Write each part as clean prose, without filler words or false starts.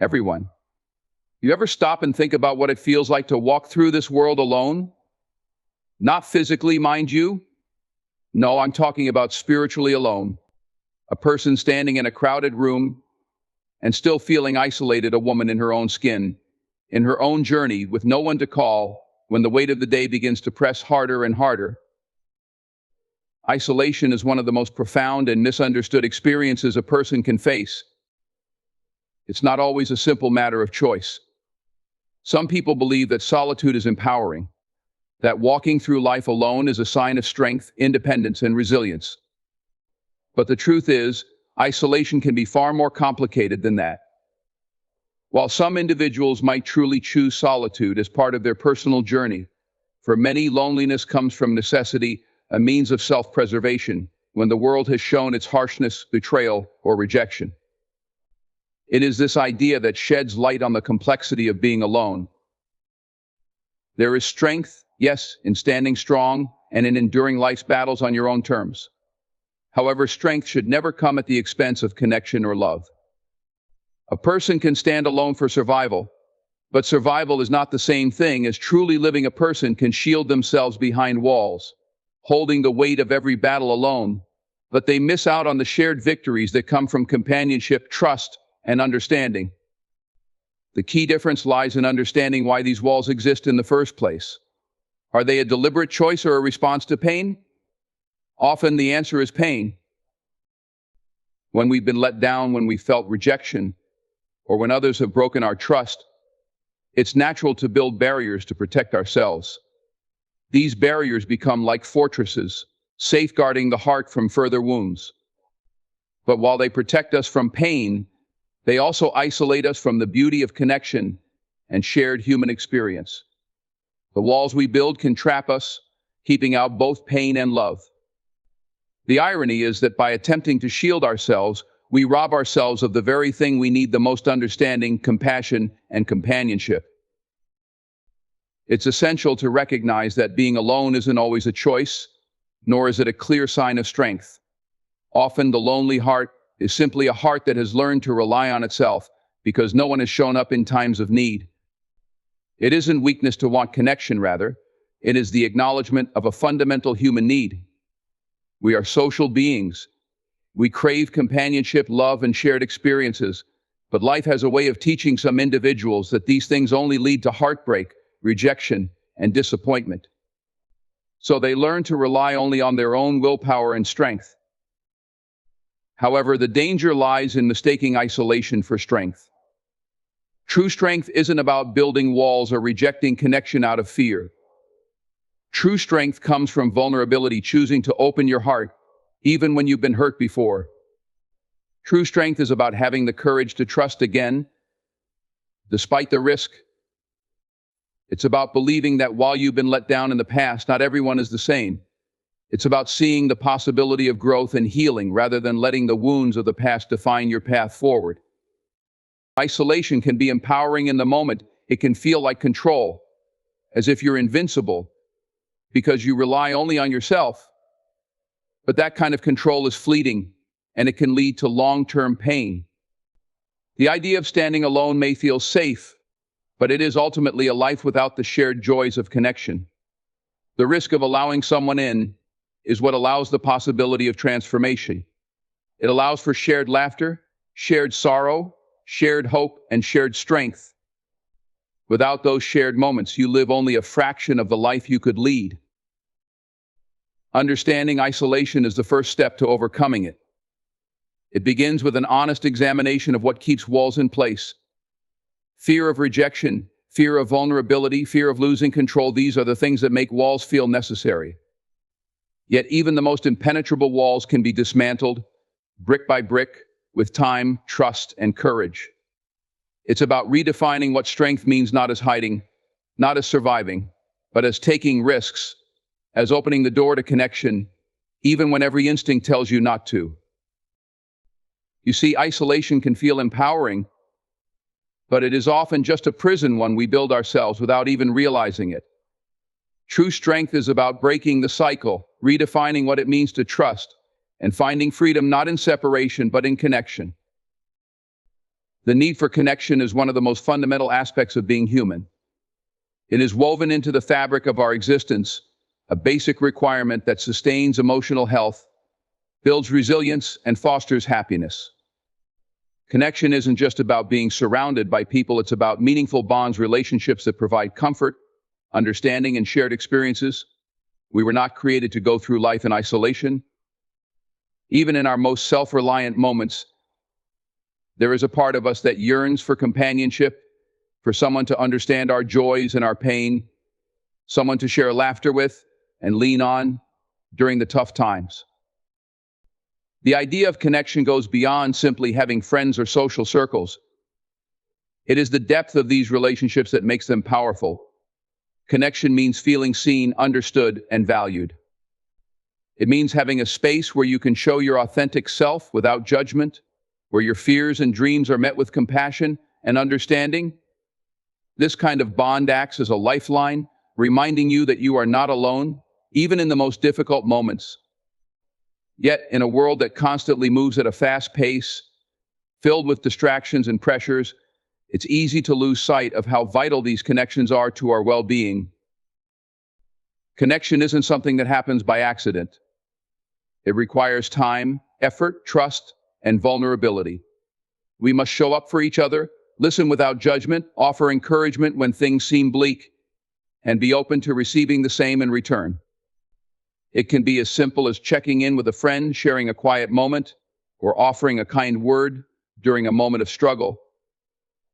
Everyone. You ever stop and think about what it feels like to walk through this world alone? Not physically, mind you. No, I'm talking about spiritually alone. A person standing in a crowded room and still feeling isolated, a woman in her own skin, in her own journey, with no one to call when the weight of the day begins to press harder and harder. Isolation is one of the most profound and misunderstood experiences a person can face. It's not always a simple matter of choice. Some people believe that solitude is empowering, that walking through life alone is a sign of strength, independence, and resilience. But the truth is, isolation can be far more complicated than that. While some individuals might truly choose solitude as part of their personal journey, for many loneliness comes from necessity, a means of self-preservation, when the world has shown its harshness, betrayal, or rejection. It is this idea that sheds light on the complexity of being alone. There is strength, yes, in standing strong and in enduring life's battles on your own terms. However, strength should never come at the expense of connection or love. A person can stand alone for survival, but survival is not the same thing as truly living. A person can shield themselves behind walls, holding the weight of every battle alone, but they miss out on the shared victories that come from companionship, trust, and understanding. The key difference lies in understanding why these walls exist in the first place. Are they a deliberate choice or a response to pain? Often the answer is pain. When we've been let down, when we felt rejection, or when others have broken our trust, it's natural to build barriers to protect ourselves. These barriers become like fortresses, safeguarding the heart from further wounds. But while they protect us from pain, they also isolate us from the beauty of connection and shared human experience. The walls we build can trap us, keeping out both pain and love. The irony is that by attempting to shield ourselves, we rob ourselves of the very thing we need the most: understanding, compassion, and companionship. It's essential to recognize that being alone isn't always a choice, nor is it a clear sign of strength. Often the lonely heart is simply a heart that has learned to rely on itself because no one has shown up in times of need. It isn't weakness to want connection, rather, it is the acknowledgement of a fundamental human need. We are social beings. We crave companionship, love, and shared experiences, but life has a way of teaching some individuals that these things only lead to heartbreak, rejection, and disappointment. So they learn to rely only on their own willpower and strength. However, the danger lies in mistaking isolation for strength. True strength isn't about building walls or rejecting connection out of fear. True strength comes from vulnerability, choosing to open your heart, even when you've been hurt before. True strength is about having the courage to trust again, despite the risk. It's about believing that while you've been let down in the past, not everyone is the same. It's about seeing the possibility of growth and healing rather than letting the wounds of the past define your path forward. Isolation can be empowering in the moment. It can feel like control, as if you're invincible, because you rely only on yourself. But that kind of control is fleeting, and it can lead to long-term pain. The idea of standing alone may feel safe, but it is ultimately a life without the shared joys of connection. The risk of allowing someone in is what allows the possibility of transformation. It allows for shared laughter, shared sorrow, shared hope, and shared strength. Without those shared moments, you live only a fraction of the life you could lead. Understanding isolation is the first step to overcoming it. It begins with an honest examination of what keeps walls in place. Fear of rejection, fear of vulnerability, fear of losing control, these are the things that make walls feel necessary. Yet even the most impenetrable walls can be dismantled, brick by brick, with time, trust, and courage. It's about redefining what strength means, not as hiding, not as surviving, but as taking risks, as opening the door to connection, even when every instinct tells you not to. You see, isolation can feel empowering, but it is often just a prison one we build ourselves without even realizing it. True strength is about breaking the cycle, redefining what it means to trust, and finding freedom not in separation but in connection. The need for connection is one of the most fundamental aspects of being human. It is woven into the fabric of our existence, a basic requirement that sustains emotional health, builds resilience, and fosters happiness. Connection isn't just about being surrounded by people, it's about meaningful bonds, relationships that provide comfort, understanding, and shared experiences. We were not created to go through life in isolation. Even in our most self-reliant moments, there is a part of us that yearns for companionship, for someone to understand our joys and our pain, someone to share laughter with and lean on during the tough times. The idea of connection goes beyond simply having friends or social circles. It is the depth of these relationships that makes them powerful. Connection means feeling seen, understood, and valued. It means having a space where you can show your authentic self without judgment, where your fears and dreams are met with compassion and understanding. This kind of bond acts as a lifeline, reminding you that you are not alone, even in the most difficult moments. Yet, in a world that constantly moves at a fast pace, filled with distractions and pressures, it's easy to lose sight of how vital these connections are to our well-being. Connection isn't something that happens by accident. It requires time, effort, trust, and vulnerability. We must show up for each other, listen without judgment, offer encouragement when things seem bleak, and be open to receiving the same in return. It can be as simple as checking in with a friend, sharing a quiet moment, or offering a kind word during a moment of struggle.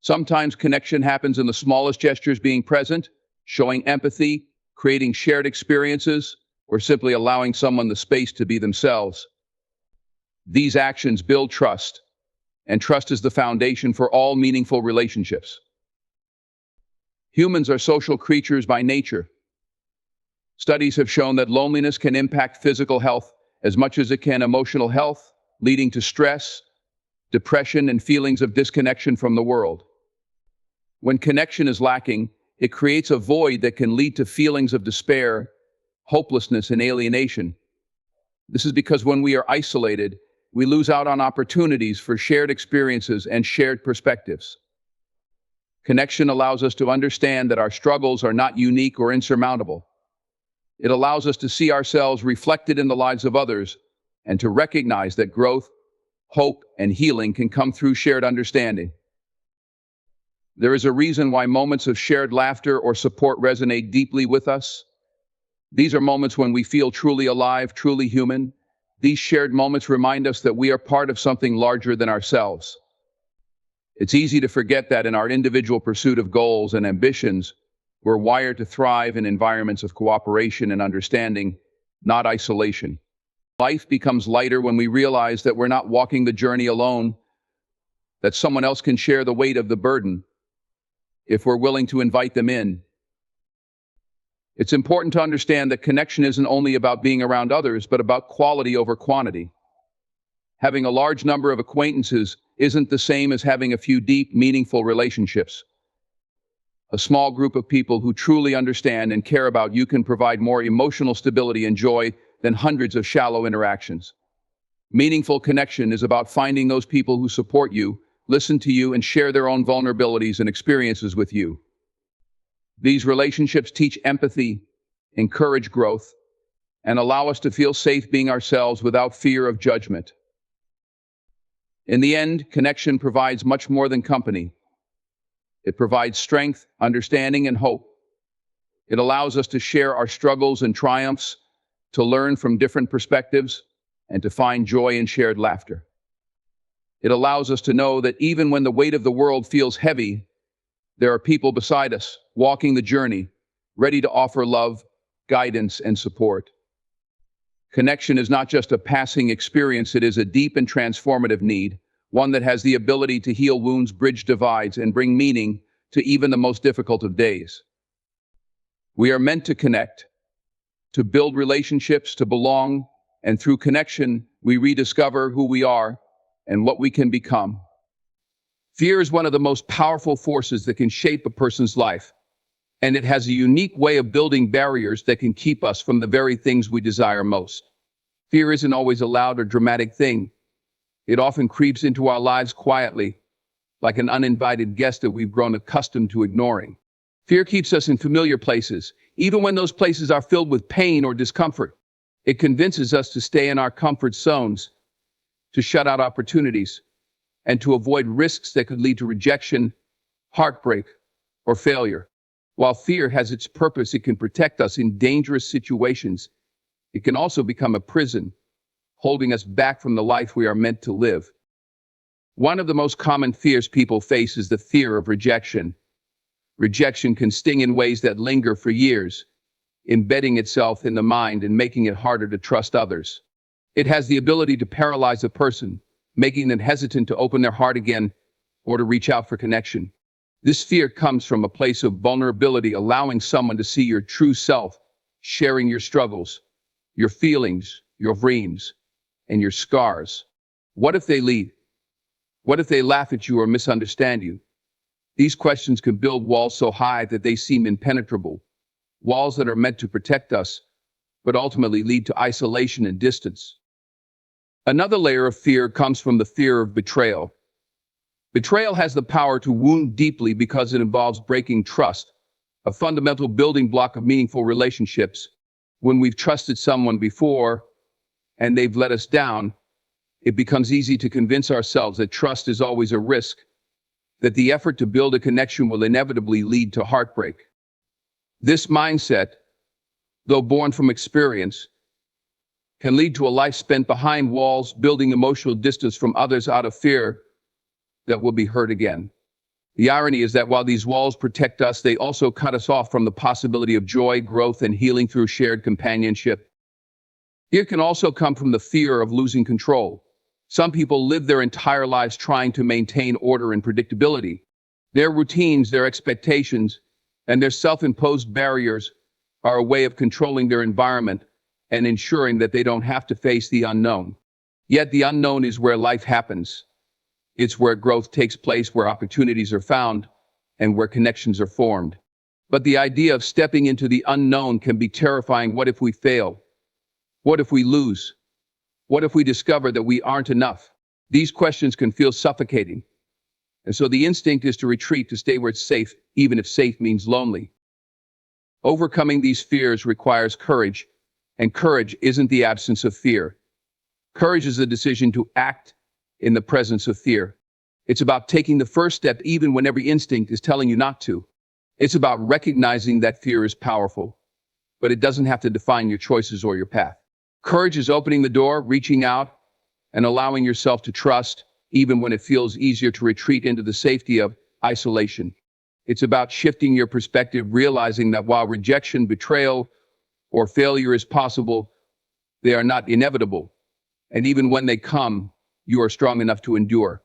Sometimes connection happens in the smallest gestures, being present, showing empathy, creating shared experiences, or simply allowing someone the space to be themselves. These actions build trust, and trust is the foundation for all meaningful relationships. Humans are social creatures by nature. Studies have shown that loneliness can impact physical health as much as it can emotional health, leading to stress, depression, and feelings of disconnection from the world. When connection is lacking, it creates a void that can lead to feelings of despair, hopelessness, and alienation. This is because when we are isolated, we lose out on opportunities for shared experiences and shared perspectives. Connection allows us to understand that our struggles are not unique or insurmountable. It allows us to see ourselves reflected in the lives of others and to recognize that growth, hope, and healing can come through shared understanding. There is a reason why moments of shared laughter or support resonate deeply with us. These are moments when we feel truly alive, truly human. These shared moments remind us that we are part of something larger than ourselves. It's easy to forget that in our individual pursuit of goals and ambitions, we're wired to thrive in environments of cooperation and understanding, not isolation. Life becomes lighter when we realize that we're not walking the journey alone, that someone else can share the weight of the burden if we're willing to invite them in. It's important to understand that connection isn't only about being around others, but about quality over quantity. Having a large number of acquaintances isn't the same as having a few deep, meaningful relationships. A small group of people who truly understand and care about you can provide more emotional stability and joy than hundreds of shallow interactions. Meaningful connection is about finding those people who support you, listen to you, and share their own vulnerabilities and experiences with you. These relationships teach empathy, encourage growth, and allow us to feel safe being ourselves without fear of judgment. In the end, connection provides much more than company. It provides strength, understanding, and hope. It allows us to share our struggles and triumphs, to learn from different perspectives, and to find joy in shared laughter. It allows us to know that even when the weight of the world feels heavy, there are people beside us, walking the journey, ready to offer love, guidance, and support. Connection is not just a passing experience, it is a deep and transformative need, one that has the ability to heal wounds, bridge divides, and bring meaning to even the most difficult of days. We are meant to connect, to build relationships, to belong, and through connection, we rediscover who we are and what we can become. Fear is one of the most powerful forces that can shape a person's life, and it has a unique way of building barriers that can keep us from the very things we desire most. Fear isn't always a loud or dramatic thing. It often creeps into our lives quietly, like an uninvited guest that we've grown accustomed to ignoring. Fear keeps us in familiar places, even when those places are filled with pain or discomfort. It convinces us to stay in our comfort zones, to shut out opportunities, and to avoid risks that could lead to rejection, heartbreak, or failure. While fear has its purpose, it can protect us in dangerous situations. It can also become a prison, holding us back from the life we are meant to live. One of the most common fears people face is the fear of rejection. Rejection can sting in ways that linger for years, embedding itself in the mind and making it harder to trust others. It has the ability to paralyze a person, making them hesitant to open their heart again or to reach out for connection. This fear comes from a place of vulnerability, allowing someone to see your true self, sharing your struggles, your feelings, your dreams, and your scars. What if they leave? What if they laugh at you or misunderstand you? These questions can build walls so high that they seem impenetrable, walls that are meant to protect us, but ultimately lead to isolation and distance. Another layer of fear comes from the fear of betrayal. Betrayal has the power to wound deeply because it involves breaking trust, a fundamental building block of meaningful relationships. When we've trusted someone before and they've let us down, it becomes easy to convince ourselves that trust is always a risk, that the effort to build a connection will inevitably lead to heartbreak. This mindset, though born from experience, can lead to a life spent behind walls, building emotional distance from others out of fear that we'll be hurt again. The irony is that while these walls protect us, they also cut us off from the possibility of joy, growth, and healing through shared companionship. Fear can also come from the fear of losing control. Some people live their entire lives trying to maintain order and predictability. Their routines, their expectations, and their self-imposed barriers are a way of controlling their environment and ensuring that they don't have to face the unknown. Yet the unknown is where life happens. It's where growth takes place, where opportunities are found, and where connections are formed. But the idea of stepping into the unknown can be terrifying. What if we fail? What if we lose? What if we discover that we aren't enough? These questions can feel suffocating. And so the instinct is to retreat, to stay where it's safe, even if safe means lonely. Overcoming these fears requires courage, and courage isn't the absence of fear. Courage is the decision to act in the presence of fear. It's about taking the first step even when every instinct is telling you not to. It's about recognizing that fear is powerful, but it doesn't have to define your choices or your path. Courage is opening the door, reaching out, and allowing yourself to trust, even when it feels easier to retreat into the safety of isolation. It's about shifting your perspective, realizing that while rejection, betrayal, or failure is possible, they are not inevitable. And even when they come, you are strong enough to endure.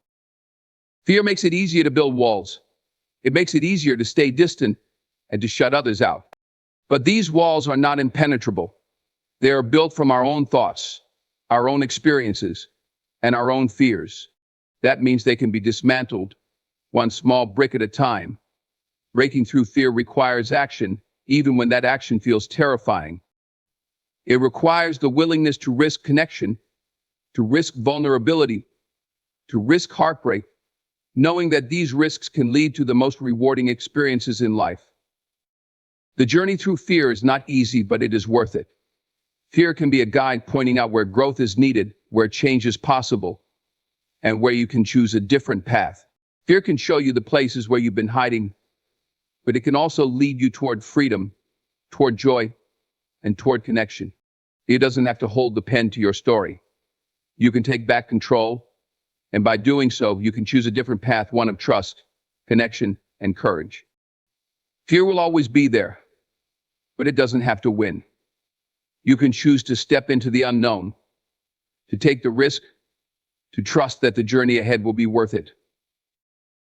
Fear makes it easier to build walls. It makes it easier to stay distant and to shut others out. But these walls are not impenetrable. They are built from our own thoughts, our own experiences, and our own fears. That means they can be dismantled, one small brick at a time. Breaking through fear requires action, even when that action feels terrifying. It requires the willingness to risk connection, to risk vulnerability, to risk heartbreak, knowing that these risks can lead to the most rewarding experiences in life. The journey through fear is not easy, but it is worth it. Fear can be a guide pointing out where growth is needed, where change is possible, and where you can choose a different path. Fear can show you the places where you've been hiding, but it can also lead you toward freedom, toward joy, and toward connection. It doesn't have to hold the pen to your story. You can take back control, and by doing so, you can choose a different path, one of trust, connection, and courage. Fear will always be there, but it doesn't have to win. You can choose to step into the unknown, to take the risk, to trust that the journey ahead will be worth it.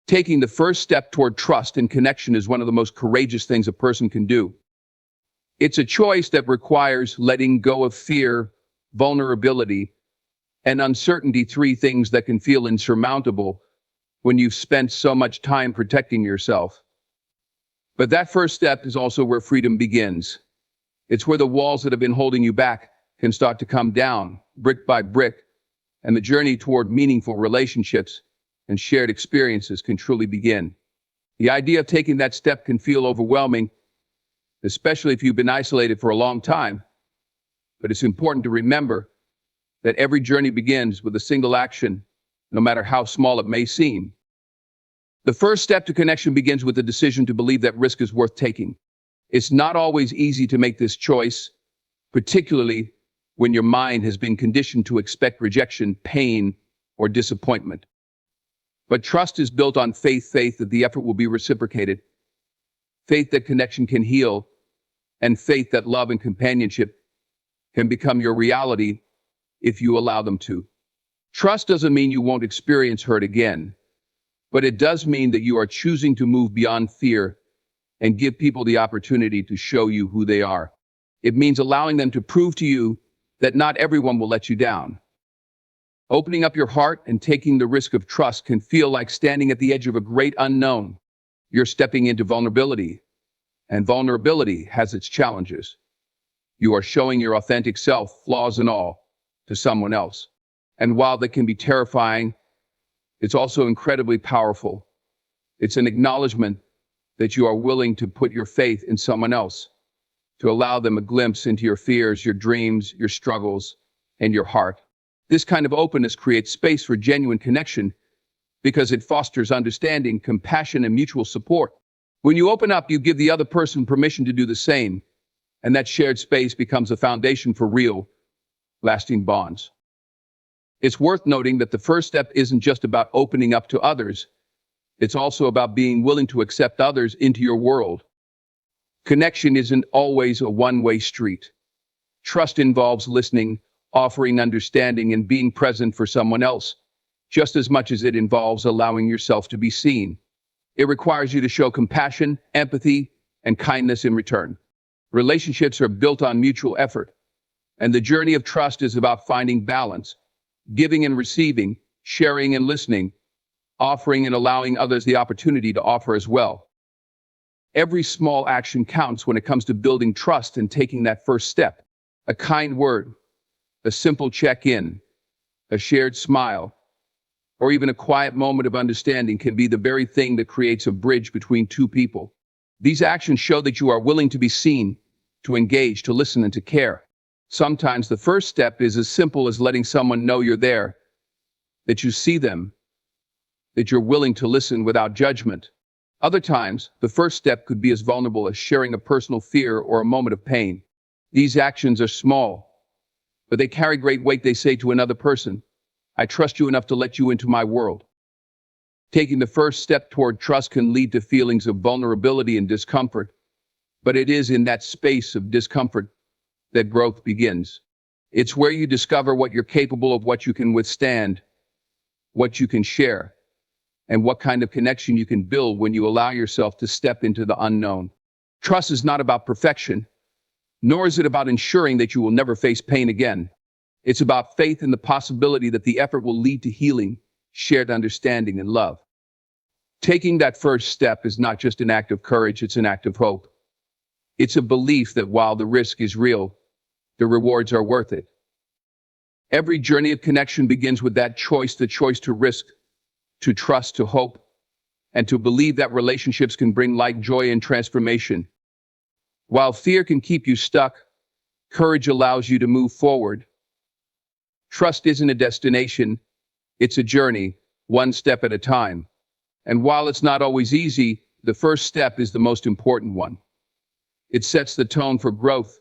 Taking the first step toward trust and connection is one of the most courageous things a person can do. It's a choice that requires letting go of fear, vulnerability, and uncertainty, three things that can feel insurmountable when you've spent so much time protecting yourself. But that first step is also where freedom begins. It's where the walls that have been holding you back can start to come down, brick by brick, and the journey toward meaningful relationships and shared experiences can truly begin. The idea of taking that step can feel overwhelming, especially if you've been isolated for a long time. But it's important to remember that every journey begins with a single action, no matter how small it may seem. The first step to connection begins with the decision to believe that risk is worth taking. It's not always easy to make this choice, particularly when your mind has been conditioned to expect rejection, pain, or disappointment. But trust is built on faith that the effort will be reciprocated, faith that connection can heal, and faith that love and companionship can become your reality if you allow them to. Trust doesn't mean you won't experience hurt again, but it does mean that you are choosing to move beyond fear and give people the opportunity to show you who they are. It means allowing them to prove to you that not everyone will let you down. Opening up your heart and taking the risk of trust can feel like standing at the edge of a great unknown. You're stepping into vulnerability, and vulnerability has its challenges. You are showing your authentic self, flaws and all, to someone else. And while that can be terrifying, it's also incredibly powerful. It's an acknowledgement that you are willing to put your faith in someone else, to allow them a glimpse into your fears, your dreams, your struggles, and your heart. This kind of openness creates space for genuine connection because it fosters understanding, compassion, and mutual support. When you open up, you give the other person permission to do the same, and that shared space becomes a foundation for real, lasting bonds. It's worth noting that the first step isn't just about opening up to others. It's also about being willing to accept others into your world. Connection isn't always a one-way street. Trust involves listening, offering understanding, and being present for someone else, just as much as it involves allowing yourself to be seen. It requires you to show compassion, empathy, and kindness in return. Relationships are built on mutual effort, and the journey of trust is about finding balance, giving and receiving, sharing and listening, offering and allowing others the opportunity to offer as well. Every small action counts when it comes to building trust and taking that first step. A kind word, a simple check-in, a shared smile, or even a quiet moment of understanding can be the very thing that creates a bridge between two people. These actions show that you are willing to be seen, to engage, to listen, and to care. Sometimes the first step is as simple as letting someone know you're there, that you see them, that you're willing to listen without judgment. Other times, the first step could be as vulnerable as sharing a personal fear or a moment of pain. These actions are small, but they carry great weight. They say to another person, I trust you enough to let you into my world. Taking the first step toward trust can lead to feelings of vulnerability and discomfort, but it is in that space of discomfort that growth begins. It's where you discover what you're capable of, what you can withstand, what you can share, and what kind of connection you can build when you allow yourself to step into the unknown. Trust is not about perfection, nor is it about ensuring that you will never face pain again. It's about faith in the possibility that the effort will lead to healing, shared understanding, and love. Taking that first step is not just an act of courage, it's an act of hope. It's a belief that while the risk is real, the rewards are worth it. Every journey of connection begins with that choice, the choice to risk, to trust, to hope, and to believe that relationships can bring light, joy, and transformation. While fear can keep you stuck, courage allows you to move forward. Trust isn't a destination, it's a journey, one step at a time. And while it's not always easy, the first step is the most important one. It sets the tone for growth,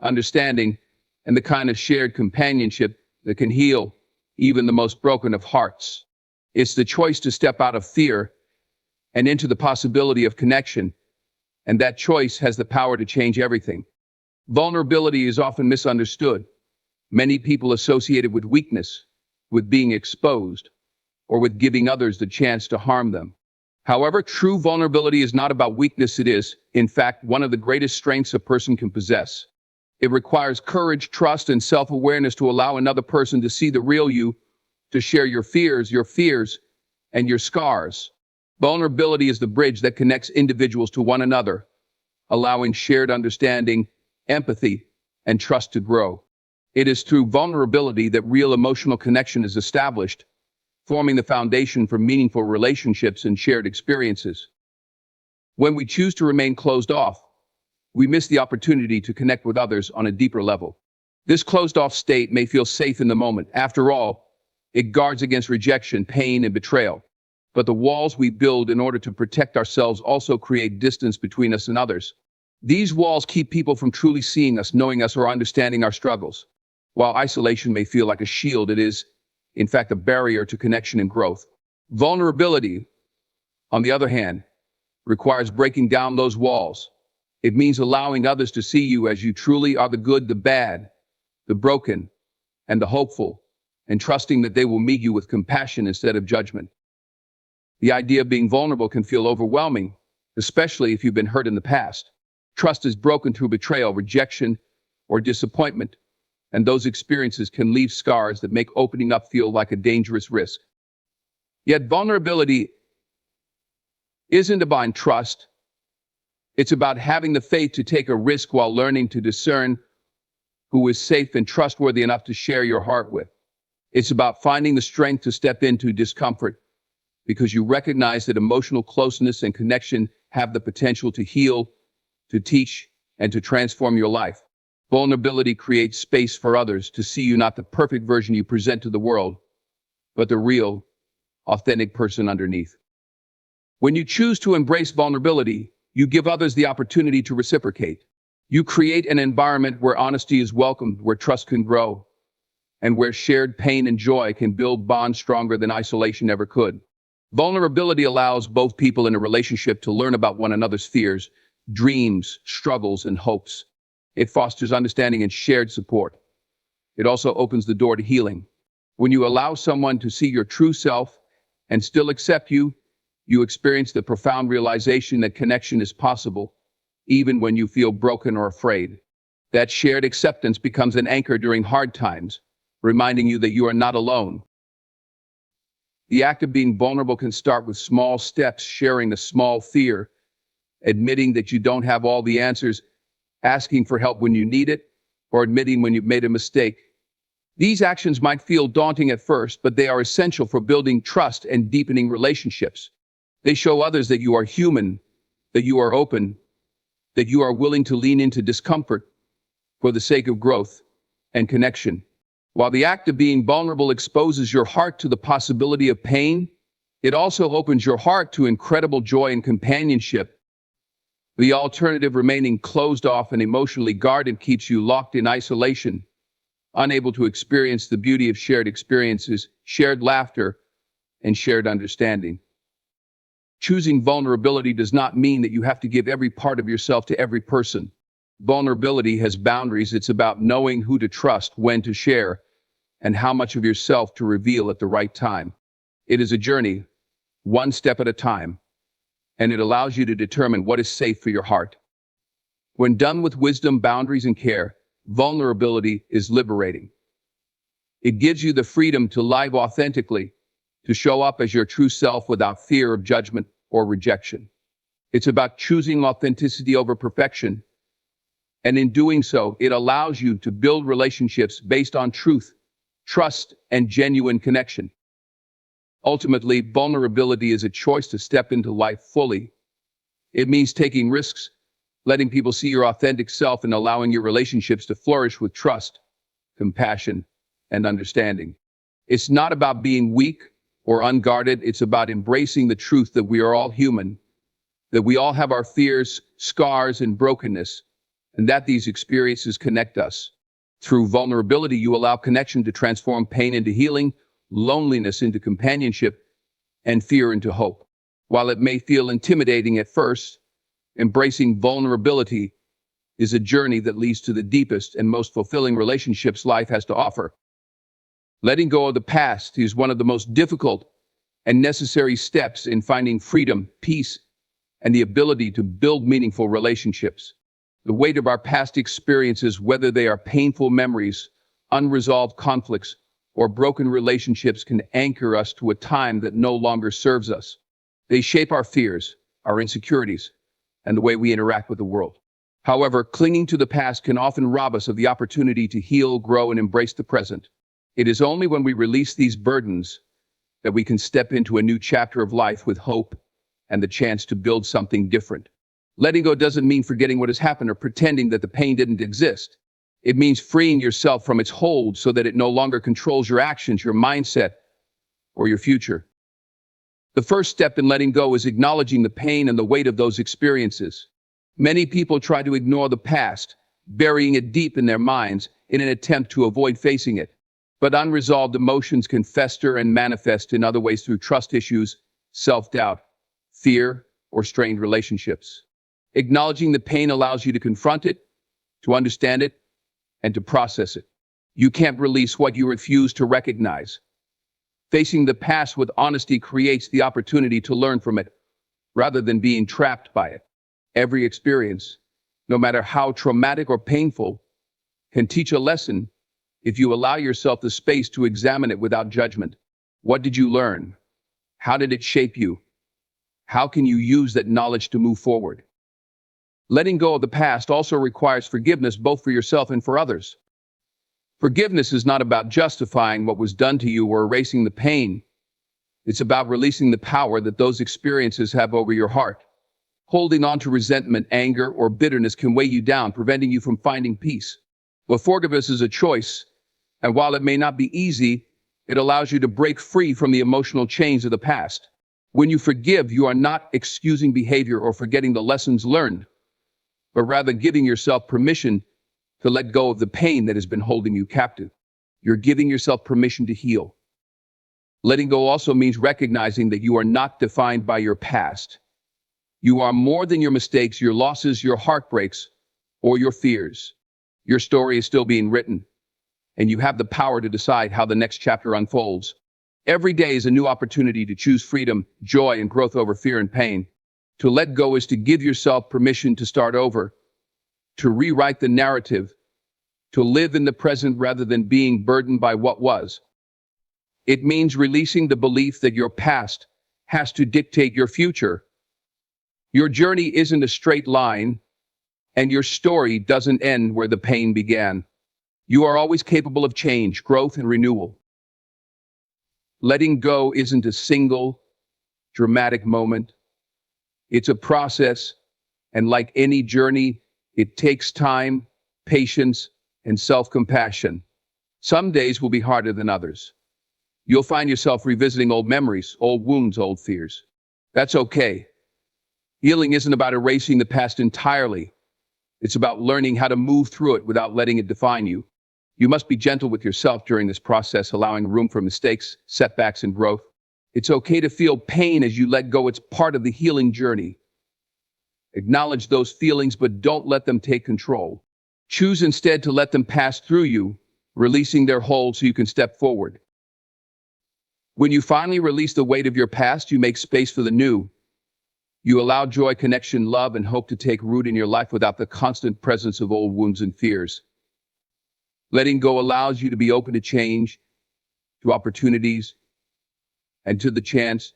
understanding, and the kind of shared companionship that can heal even the most broken of hearts. It's the choice to step out of fear and into the possibility of connection, and that choice has the power to change everything. Vulnerability is often misunderstood. Many people associate it with weakness, with being exposed, or with giving others the chance to harm them. However, true vulnerability is not about weakness. It is, in fact, one of the greatest strengths a person can possess. It requires courage, trust, and self-awareness to allow another person to see the real you, to share your fears, and your scars. Vulnerability is the bridge that connects individuals to one another, allowing shared understanding, empathy, and trust to grow. It is through vulnerability that real emotional connection is established, forming the foundation for meaningful relationships and shared experiences. When we choose to remain closed off, we miss the opportunity to connect with others on a deeper level. This closed-off state may feel safe in the moment. After all, it guards against rejection, pain, and betrayal. But the walls we build in order to protect ourselves also create distance between us and others. These walls keep people from truly seeing us, knowing us, or understanding our struggles. While isolation may feel like a shield, it is, in fact, a barrier to connection and growth. Vulnerability, on the other hand, requires breaking down those walls. It means allowing others to see you as you truly are, the good, the bad, the broken, and the hopeful, and trusting that they will meet you with compassion instead of judgment. The idea of being vulnerable can feel overwhelming, especially if you've been hurt in the past. Trust is broken through betrayal, rejection, or disappointment, and those experiences can leave scars that make opening up feel like a dangerous risk. Yet vulnerability isn't about trust. It's about having the faith to take a risk while learning to discern who is safe and trustworthy enough to share your heart with. It's about finding the strength to step into discomfort because you recognize that emotional closeness and connection have the potential to heal, to teach, and to transform your life. Vulnerability creates space for others to see you, not the perfect version you present to the world, but the real, authentic person underneath. When you choose to embrace vulnerability, you give others the opportunity to reciprocate. You create an environment where honesty is welcomed, where trust can grow, and where shared pain and joy can build bonds stronger than isolation ever could. Vulnerability allows both people in a relationship to learn about one another's fears, dreams, struggles, and hopes. It fosters understanding and shared support. It also opens the door to healing. When you allow someone to see your true self and still accept you, you experience the profound realization that connection is possible, even when you feel broken or afraid. That shared acceptance becomes an anchor during hard times, reminding you that you are not alone. The act of being vulnerable can start with small steps, sharing a small fear, admitting that you don't have all the answers, asking for help when you need it, or admitting when you've made a mistake. These actions might feel daunting at first, but they are essential for building trust and deepening relationships. They show others that you are human, that you are open, that you are willing to lean into discomfort for the sake of growth and connection. While the act of being vulnerable exposes your heart to the possibility of pain, it also opens your heart to incredible joy and companionship. The alternative, remaining closed off and emotionally guarded, keeps you locked in isolation, unable to experience the beauty of shared experiences, shared laughter, and shared understanding. Choosing vulnerability does not mean that you have to give every part of yourself to every person. Vulnerability has boundaries. It's about knowing who to trust, when to share, and how much of yourself to reveal at the right time. It is a journey, one step at a time, and it allows you to determine what is safe for your heart. When done with wisdom, boundaries, and care, vulnerability is liberating. It gives you the freedom to live authentically, to show up as your true self without fear of judgment or rejection. It's about choosing authenticity over perfection, and in doing so, it allows you to build relationships based on truth, trust, and genuine connection. Ultimately, vulnerability is a choice to step into life fully. It means taking risks, letting people see your authentic self, and allowing your relationships to flourish with trust, compassion, and understanding. It's not about being weak or unguarded. It's about embracing the truth that we are all human, that we all have our fears, scars, and brokenness, and that these experiences connect us. Through vulnerability, you allow connection to transform pain into healing, loneliness into companionship, and fear into hope. While it may feel intimidating at first, embracing vulnerability is a journey that leads to the deepest and most fulfilling relationships life has to offer. Letting go of the past is one of the most difficult and necessary steps in finding freedom, peace, and the ability to build meaningful relationships. The weight of our past experiences, whether they are painful memories, unresolved conflicts, or broken relationships, can anchor us to a time that no longer serves us. They shape our fears, our insecurities, and the way we interact with the world. However, clinging to the past can often rob us of the opportunity to heal, grow, and embrace the present. It is only when we release these burdens that we can step into a new chapter of life with hope and the chance to build something different. Letting go doesn't mean forgetting what has happened or pretending that the pain didn't exist. It means freeing yourself from its hold so that it no longer controls your actions, your mindset, or your future. The first step in letting go is acknowledging the pain and the weight of those experiences. Many people try to ignore the past, burying it deep in their minds in an attempt to avoid facing it. But unresolved emotions can fester and manifest in other ways through trust issues, self-doubt, fear, or strained relationships. Acknowledging the pain allows you to confront it, to understand it, and to process it. You can't release what you refuse to recognize. Facing the past with honesty creates the opportunity to learn from it, rather than being trapped by it. Every experience, no matter how traumatic or painful, can teach a lesson if you allow yourself the space to examine it without judgment. What did you learn? How did it shape you? How can you use that knowledge to move forward? Letting go of the past also requires forgiveness both for yourself and for others. Forgiveness is not about justifying what was done to you or erasing the pain. It's about releasing the power that those experiences have over your heart. Holding on to resentment, anger, or bitterness can weigh you down, preventing you from finding peace. But forgiveness is a choice, and while it may not be easy, it allows you to break free from the emotional chains of the past. When you forgive, you are not excusing behavior or forgetting the lessons learned, but rather giving yourself permission to let go of the pain that has been holding you captive. You're giving yourself permission to heal. Letting go also means recognizing that you are not defined by your past. You are more than your mistakes, your losses, your heartbreaks, or your fears. Your story is still being written, and you have the power to decide how the next chapter unfolds. Every day is a new opportunity to choose freedom, joy, and growth over fear and pain. To let go is to give yourself permission to start over, to rewrite the narrative, to live in the present rather than being burdened by what was. It means releasing the belief that your past has to dictate your future. Your journey isn't a straight line, and your story doesn't end where the pain began. You are always capable of change, growth, and renewal. Letting go isn't a single, dramatic moment. It's a process, and like any journey, it takes time, patience, and self-compassion. Some days will be harder than others. You'll find yourself revisiting old memories, old wounds, old fears. That's okay. Healing isn't about erasing the past entirely. It's about learning how to move through it without letting it define you. You must be gentle with yourself during this process, allowing room for mistakes, setbacks, and growth. It's okay to feel pain as you let go. It's part of the healing journey. Acknowledge those feelings, but don't let them take control. Choose instead to let them pass through you, releasing their hold so you can step forward. When you finally release the weight of your past, you make space for the new. You allow joy, connection, love, and hope to take root in your life without the constant presence of old wounds and fears. Letting go allows you to be open to change, to opportunities, and to the chance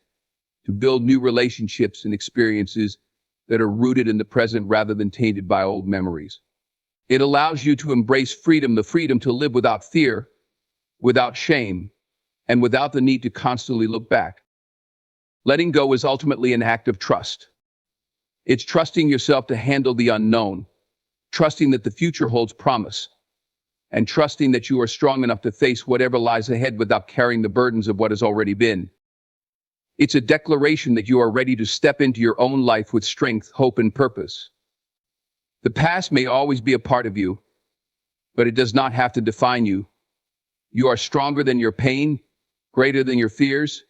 to build new relationships and experiences that are rooted in the present rather than tainted by old memories. It allows you to embrace freedom, the freedom to live without fear, without shame, and without the need to constantly look back. Letting go is ultimately an act of trust. It's trusting yourself to handle the unknown, trusting that the future holds promise, and trusting that you are strong enough to face whatever lies ahead without carrying the burdens of what has already been. It's a declaration that you are ready to step into your own life with strength, hope, and purpose. The past may always be a part of you, but it does not have to define you. You are stronger than your pain, greater than your fears,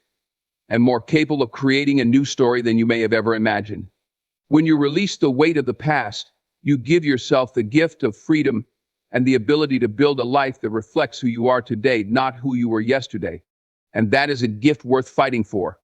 and more capable of creating a new story than you may have ever imagined. When you release the weight of the past, you give yourself the gift of freedom and the ability to build a life that reflects who you are today, not who you were yesterday. And that is a gift worth fighting for.